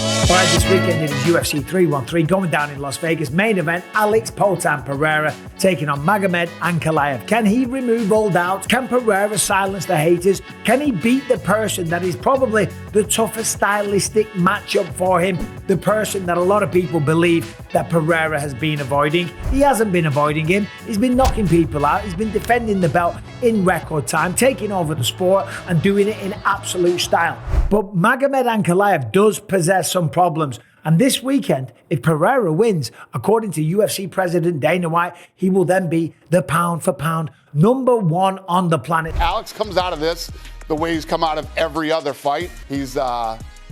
All right, this weekend it is UFC 313 going down in Las Vegas. Main event, Alex Pereira taking on Magomed Ankalaev. Can he remove all doubts? Can Pereira silence the haters? Can he beat the person that is probably the toughest stylistic matchup for him? The person that a lot of people believe that Pereira has been avoiding. He hasn't been avoiding him. He's been knocking people out. He's been defending the belt in record time, taking over the sport and doing it in absolute style. But Magomed Ankalaev does possess some problems. And this weekend, if Pereira wins, according to UFC President Dana White, he will then be the pound for pound #1 on the planet. Alex comes out of this the way he's come out of every other fight. He's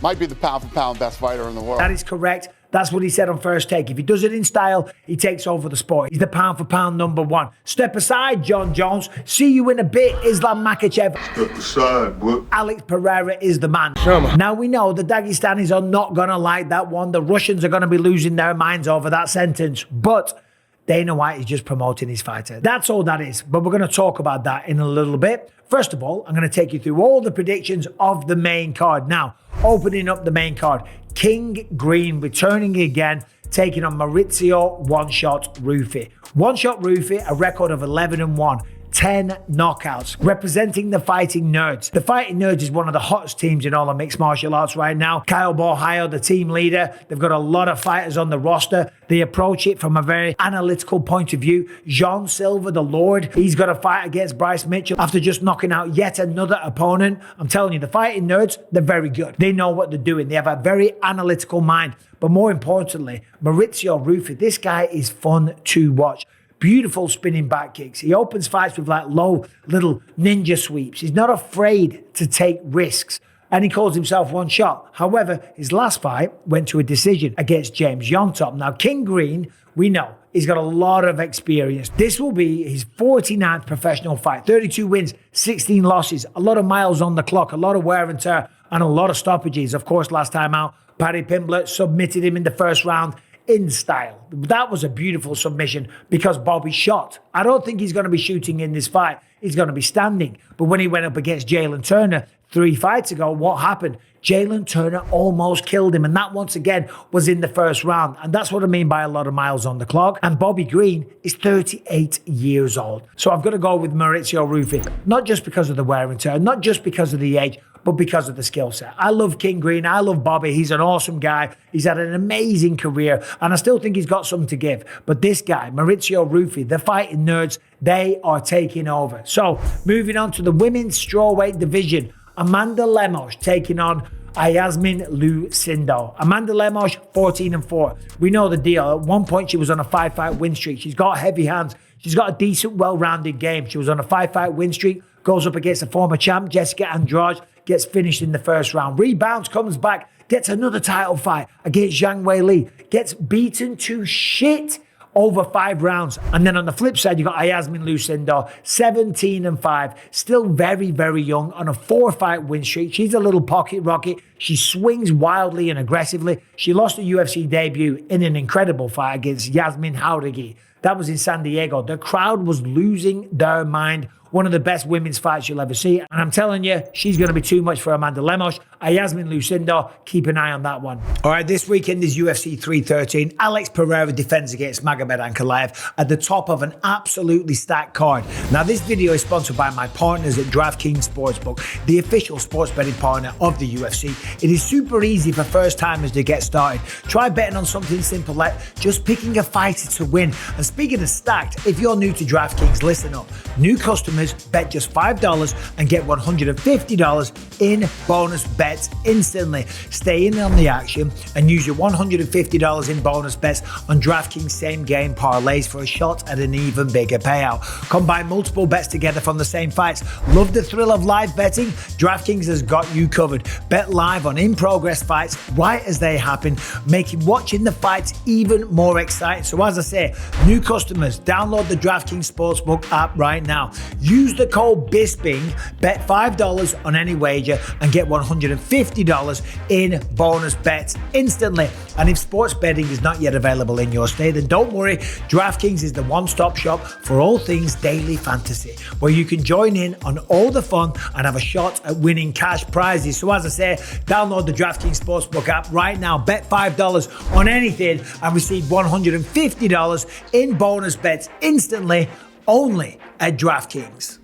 might be the pound for pound best fighter in the world. That is correct. That's what he said on First Take. If he does it in style, he takes over the sport. He's the pound for pound #1. Step aside, John Jones. See you in a bit, Islam Makhachev. Step aside, boy. Alex Pereira is the man. Now we know the Dagestanis are not going to like that one. The Russians are going to be losing their minds over that sentence. But Dana White is just promoting his fighter. That's all that is. But we're going to talk about that in a little bit. First of all, I'm going to take you through all the predictions of the main card. Now, opening up the main card, King Green returning again, taking on Mauricio One-Shot Ruffy. One-Shot Ruffy, a record of 11-1. 10 knockouts, representing the Fighting Nerds. The Fighting Nerds is one of the hottest teams in all of mixed martial arts right now. Kyle Borhaio, the team leader, they've got a lot of fighters on the roster. They approach it from a very analytical point of view. Jean Silva, the Lord, he's got a fight against Bryce Mitchell after just knocking out yet another opponent. I'm telling you, the Fighting Nerds, they're very good. They know what they're doing. They have a very analytical mind. But more importantly, Mauricio Ruffy, this guy is fun to watch. Beautiful spinning back kicks. He opens fights with like low little ninja sweeps. He's not afraid to take risks. And he calls himself one shot. However, his last fight went to a decision against James Yontop. Now, King Green, we know, he's got a lot of experience. This will be his 49th professional fight. 32 wins, 16 losses, a lot of miles on the clock, a lot of wear and tear, and a lot of stoppages. Of course, last time out, Paddy Pimblett submitted him in the first round in style. That was a beautiful submission because Bobby shot. I don't think he's going to be shooting in this fight. He's going to be standing. But when he went up against Jalen Turner 3 fights ago, what happened? Jalen Turner almost killed him. And that, once again, was in the first round. And that's what I mean by a lot of miles on the clock. And Bobby Green is 38 years old. So I've got to go with Mauricio Ruffy. Not just because of the wear and tear, not just because of the age, but because of the skill set. I love King Green. I love Bobby. He's an awesome guy. He's had an amazing career. And I still think he's got something to give. But this guy, Mauricio Ruffy, the Fighting Nerds, they are taking over. So moving on to the women's strawweight division. Amanda Lemos taking on Yasmin Lucindo. Amanda Lemos, 14-4. We know the deal. At one point, she was on a 5-fight win streak. She's got heavy hands. She's got a decent, well-rounded game. She was on a 5-fight win streak, goes up against a former champ, Jessica Andrade, gets finished in the first round. Rebounds, comes back, gets another title fight against Zhang Weili, gets beaten to shit over 5 rounds. And then on the flip side, you got Yasmin Lucindo, 17-5, still very, very young, on a 4-fight win streak. She's a little pocket rocket. She swings wildly and aggressively. She lost a UFC debut in an incredible fight against Yasmin Jauregui. That was in San Diego. The crowd was losing their mind. One of the best women's fights you'll ever see. And I'm telling you, she's going to be too much for Amanda Lemos. Yasmin Lucindo, keep an eye on that one. All right, this weekend is UFC 313. Alex Pereira defends against Magomed Ankalaev at the top of an absolutely stacked card. Now, this video is sponsored by my partners at DraftKings Sportsbook, the official sports betting partner of the UFC. It is super easy for first-timers to get started. Try betting on something simple like just picking a fighter to win. And speaking of stacked, if you're new to DraftKings, listen up. New customers bet just $5 and get $150 in bonus bets instantly. Stay in on the action and use your $150 in bonus bets on DraftKings same game parlays for a shot at an even bigger payout. Combine multiple bets together from the same fights. Love the thrill of live betting? DraftKings has got you covered. Bet live on in-progress fights right as they happen, making watching the fights even more exciting. So as I say, new customers, download the DraftKings Sportsbook app right now. Use the code Bisping, bet $5 on any wager and get $150 in bonus bets instantly. And if sports betting is not yet available in your state, then don't worry. DraftKings is the one-stop shop for all things daily fantasy, where you can join in on all the fun and have a shot at winning cash prizes. So as I say, download the DraftKings Sportsbook app right now, bet $5 on anything and receive $150 in bonus bets instantly, only at DraftKings.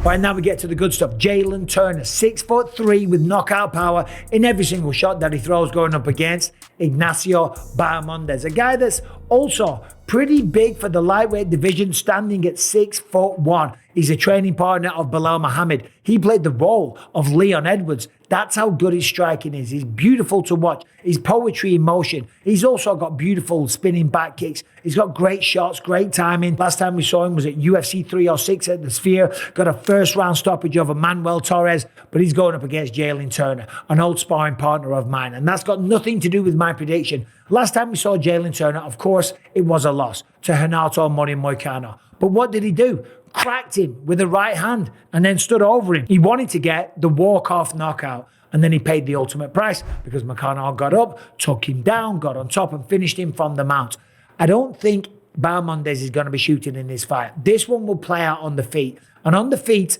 Right, now we get to the good stuff. Jalen Turner, 6'3" with knockout power in every single shot that he throws, going up against Ignacio Bahamondes, a guy that's also pretty big for the lightweight division, standing at 6'1". He's a training partner of Belal Muhammad. He played the role of Leon Edwards. That's how good his striking is. He's beautiful to watch. He's poetry in motion. He's also got beautiful spinning back kicks. He's got great shots, great timing. Last time we saw him was at UFC 306 at the Sphere. Got a first-round stoppage over Manuel Torres, but he's going up against Jalen Turner, an old sparring partner of mine. And that's got nothing to do with my prediction. Last time we saw Jalen Turner, of course, it was a loss to Renato Moicano. But what did he do? Cracked him with the right hand and then stood over him. He wanted to get the walk-off knockout, and then he paid the ultimate price because Moicano got up, took him down, got on top and finished him from the mount. I don't think Bahamondes is going to be shooting in this fight. This one will play out on the feet. And on the feet,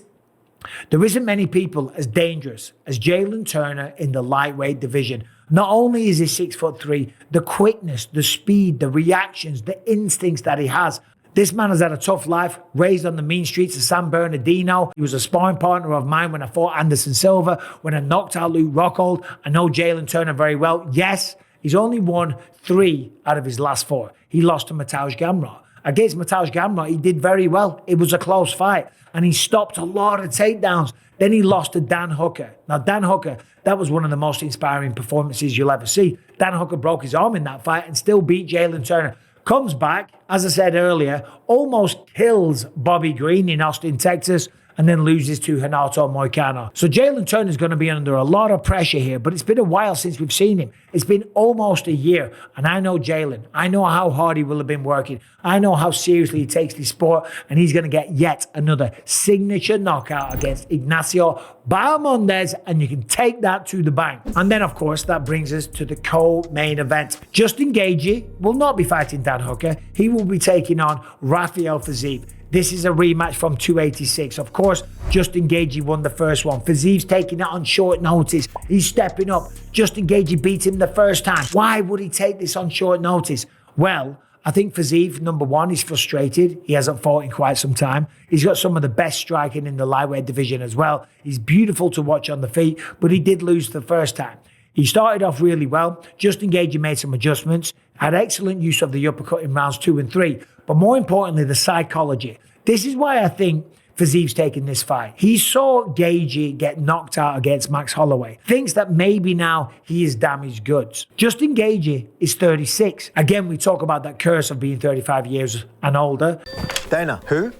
there isn't many people as dangerous as Jalen Turner in the lightweight division. Not only is he 6'3", the quickness, the speed, the reactions, the instincts that he has. This man has had a tough life, raised on the mean streets of San Bernardino. He was a sparring partner of mine when I fought Anderson Silva, when I knocked out Luke Rockhold. I know Jalen Turner very well. Yes, he's only won 3 out of his last 4. He lost to Mateusz Gamrot. Against Mateusz Gamrot, he did very well. It was a close fight, and he stopped a lot of takedowns. Then he lost to Dan Hooker. Now, Dan Hooker, that was one of the most inspiring performances you'll ever see. Dan Hooker broke his arm in that fight and still beat Jalen Turner. Comes back, as I said earlier, almost kills Bobby Green in Austin, Texas, and then loses to Renato Moicano. So Jalen Turner is going to be under a lot of pressure here, but it's been a while since we've seen him. It's been almost a year, and I know Jalen. I know how hard he will have been working. I know how seriously he takes this sport, and he's going to get yet another signature knockout against Ignacio Bahamondes, and you can take that to the bank. And then, of course, that brings us to the co-main event. Justin Gaethje will not be fighting Dan Hooker. He will be taking on Rafael Fiziev. This is a rematch from 286. Of course, Justin Gaethje won the first one. Fiziev's taking it on short notice. He's stepping up. Justin Gaethje beat him the first time. Why would he take this on short notice? Well, I think Fiziev, number one, is frustrated. He hasn't fought in quite some time. He's got some of the best striking in the lightweight division as well. He's beautiful to watch on the feet, but he did lose the first time. He started off really well. Justin Gaethje made some adjustments, had excellent use of the uppercut in rounds 2 and 3, but more importantly, the psychology. This is why I think Fiziev's taking this fight. He saw Gaethje get knocked out against Max Holloway. Thinks that maybe now he is damaged goods. Justin Gaethje is 36. Again, we talk about that curse of being 35 years and older. Dana, who?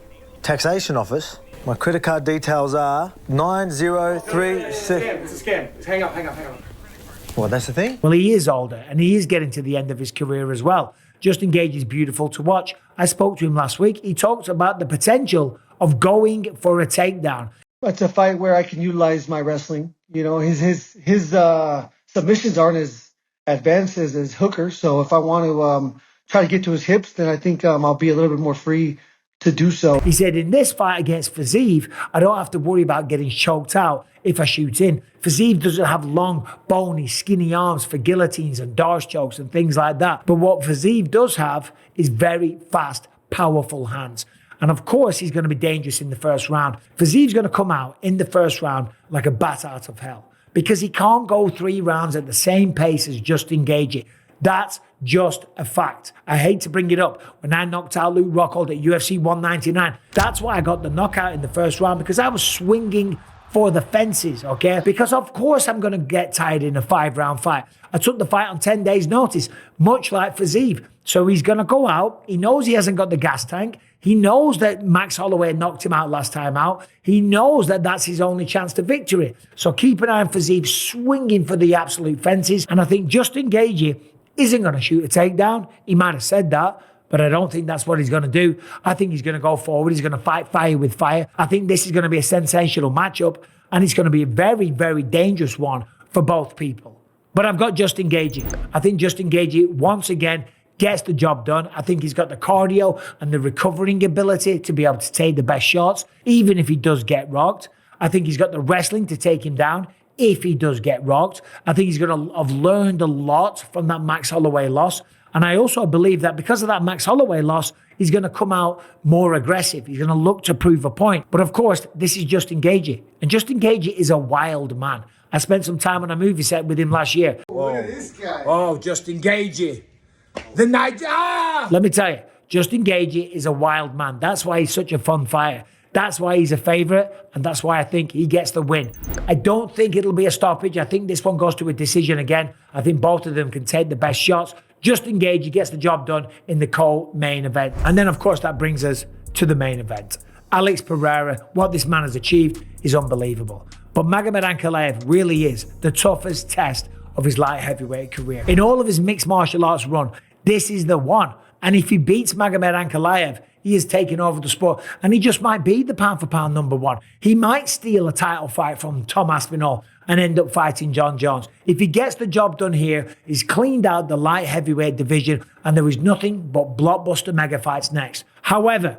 Taxation office. My credit card details are 9036. It's a scam. Hang up. Well, that's the thing? Well, he is older, and he is getting to the end of his career as well. Justin Gaethje is beautiful to watch. I spoke to him last week. He talked about the potential of going for a takedown. It's a fight where I can utilize my wrestling. You know, his submissions aren't as advanced as Hooker. So if I want to try to get to his hips, then I think I'll be a little bit more free to do so. He said, in this fight against Fiziev, I don't have to worry about getting choked out if I shoot in. Fiziev doesn't have long, bony, skinny arms for guillotines and Darce chokes and things like that. But what Fiziev does have is very fast, powerful hands. And of course, he's going to be dangerous in the first round. Fiziev's going to come out in the first round like a bat out of hell because he can't go 3 rounds at the same pace as Justin Gaethje. That's just a fact. I hate to bring it up. When I knocked out Luke Rockhold at UFC 199, that's why I got the knockout in the first round, because I was swinging for the fences, okay? Because of course I'm going to get tired in a 5-round fight. I took the fight on 10 days notice, much like Fiziev. So he's going to go out. He knows he hasn't got the gas tank. He knows that Max Holloway knocked him out last time out. He knows that that's his only chance to victory. So keep an eye on Fiziev swinging for the absolute fences. And I think Justin Gaethje isn't going to shoot a takedown. He might have said that, but I don't think that's what he's going to do. I think he's going to go forward. He's going to fight fire with fire. I think this is going to be a sensational matchup, and it's going to be a very, very dangerous one for both people. But I've got Justin Gaethje. I think Justin Gaethje, once again, gets the job done. I think he's got the cardio and the recovering ability to be able to take the best shots, even if he does get rocked. I think he's got the wrestling to take him down if he does get rocked. I think he's going to have learned a lot from that Max Holloway loss. And I also believe that because of that Max Holloway loss, he's going to come out more aggressive. He's going to look to prove a point. But of course, this is Justin Gaethje. And Justin Gaethje is a wild man. I spent some time on a movie set with him last year. Look at this guy. Oh, Justin Gaethje. The night. Let me tell you, Justin Gaethje is a wild man. That's why he's such a fun fighter. That's why he's a favorite, and that's why I think he gets the win. I don't think it'll be a stoppage. I think this one goes to a decision again. I think both of them can take the best shots. Justin Gaethje gets the job done in the co-main event. And then, of course, that brings us to the main event. Alex Pereira, what this man has achieved is unbelievable. But Magomed Ankalaev really is the toughest test of his light heavyweight career. In all of his mixed martial arts run, this is the one. And if he beats Magomed Ankalaev, he has taken over the sport, and he just might be the pound-for-pound number one. He might steal a title fight from Tom Aspinall and end up fighting John Jones. If he gets the job done here, he's cleaned out the light heavyweight division, and there is nothing but blockbuster mega fights next. However,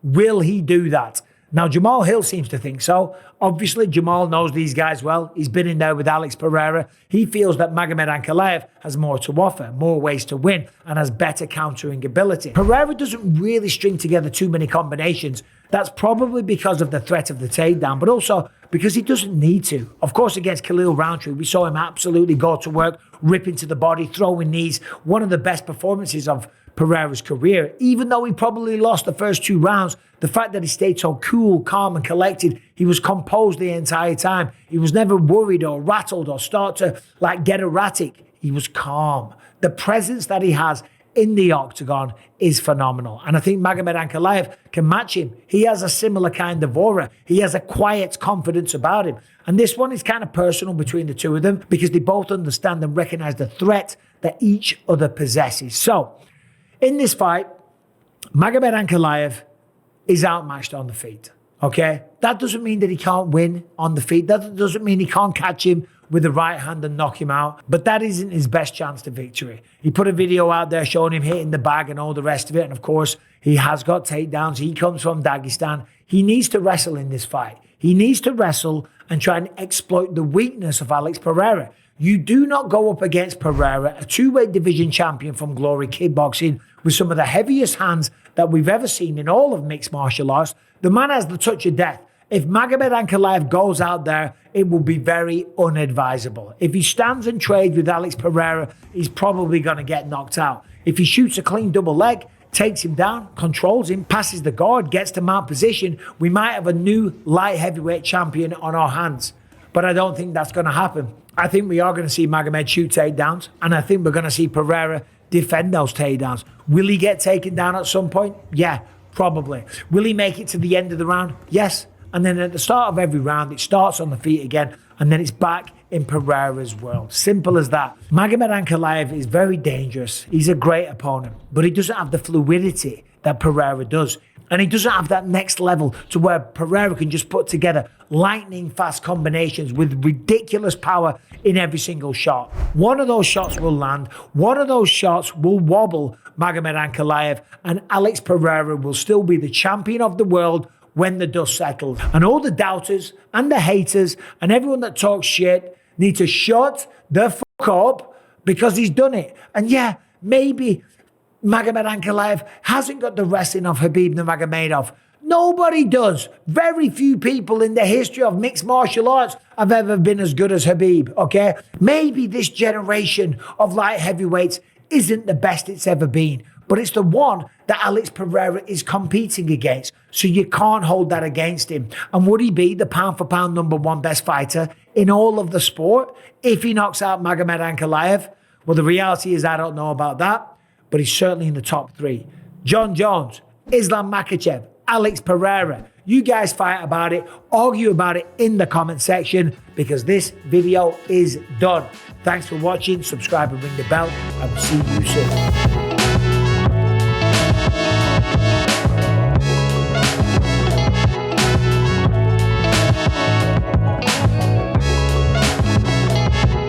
will he do that? Now, Jamal Hill seems to think so. Obviously, Jamal knows these guys well. He's been in there with Alex Pereira. He feels that Magomed Ankalaev has more to offer, more ways to win, and has better countering ability. Pereira doesn't really string together too many combinations. That's probably because of the threat of the takedown, but also because he doesn't need to. Of course, against Khalil Roundtree, we saw him absolutely go to work, rip into the body, throwing knees. One of the best performances of Pereira's career. Even though he probably lost the first 2 rounds, the fact that he stayed so cool, calm, and collected, he was composed the entire time. He was never worried or rattled or start to get erratic. He was calm. The presence that he has in the octagon is phenomenal. And I think Magomed Ankalaev can match him. He has a similar kind of aura. He has a quiet confidence about him. And this one is kind of personal between the two of them because they both understand and recognize the threat that each other possesses. So, in this fight, Magomed Ankalaev is outmatched on the feet, okay? That doesn't mean that he can't win on the feet. That doesn't mean he can't catch him with the right hand and knock him out. But that isn't his best chance to victory. He put a video out there showing him hitting the bag and all the rest of it. And of course, he has got takedowns. He comes from Dagestan. He needs to wrestle in this fight. He needs to wrestle and try and exploit the weakness of Alex Pereira. You do not go up against Pereira, a 2-weight division champion from Glory Kickboxing, with some of the heaviest hands that we've ever seen in all of mixed martial arts. The man has the touch of death. If Magomed Ankalaev goes out there, it will be very unadvisable. If he stands and trades with Alex Pereira, he's probably going to get knocked out. If he shoots a clean double leg, takes him down, controls him, passes the guard, gets to mount position, we might have a new light heavyweight champion on our hands. But I don't think that's going to happen. I think we are going to see Magomed shoot takedowns, and I think we're going to see Pereira defend those takedowns. Will he get taken down at some point? Yeah, probably. Will he make it to the end of the round? Yes. And then at the start of every round, it starts on the feet again, and then it's back in Pereira's world. Simple as that. Magomed Ankalaev is very dangerous. He's a great opponent, but he doesn't have the fluidity that Pereira does. And he doesn't have that next level to where Pereira can just put together lightning fast combinations with ridiculous power in every single shot. One of those shots will land. One of those shots will wobble Magomed Ankalaev, and Alex Pereira will still be the champion of the world when the dust settles. And all the doubters and the haters and everyone that talks shit need to shut the fuck up because he's done it. And yeah, maybe Magomed Ankalaev hasn't got the wrestling of Khabib Nurmagomedov. Nobody does. Very few people in the history of mixed martial arts have ever been as good as Khabib, okay? Maybe this generation of light heavyweights isn't the best it's ever been, but it's the one that Alex Pereira is competing against. So you can't hold that against him. And would he be the pound-for-pound #1 best fighter in all of the sport if he knocks out Magomed Ankalaev? Well, the reality is I don't know about that, but he's certainly in the top 3. John Jones, Islam Makhachev, Alex Pereira. You guys fight about it, argue about it in the comment section because this video is done. Thanks for watching. Subscribe and ring the bell. I will see you soon.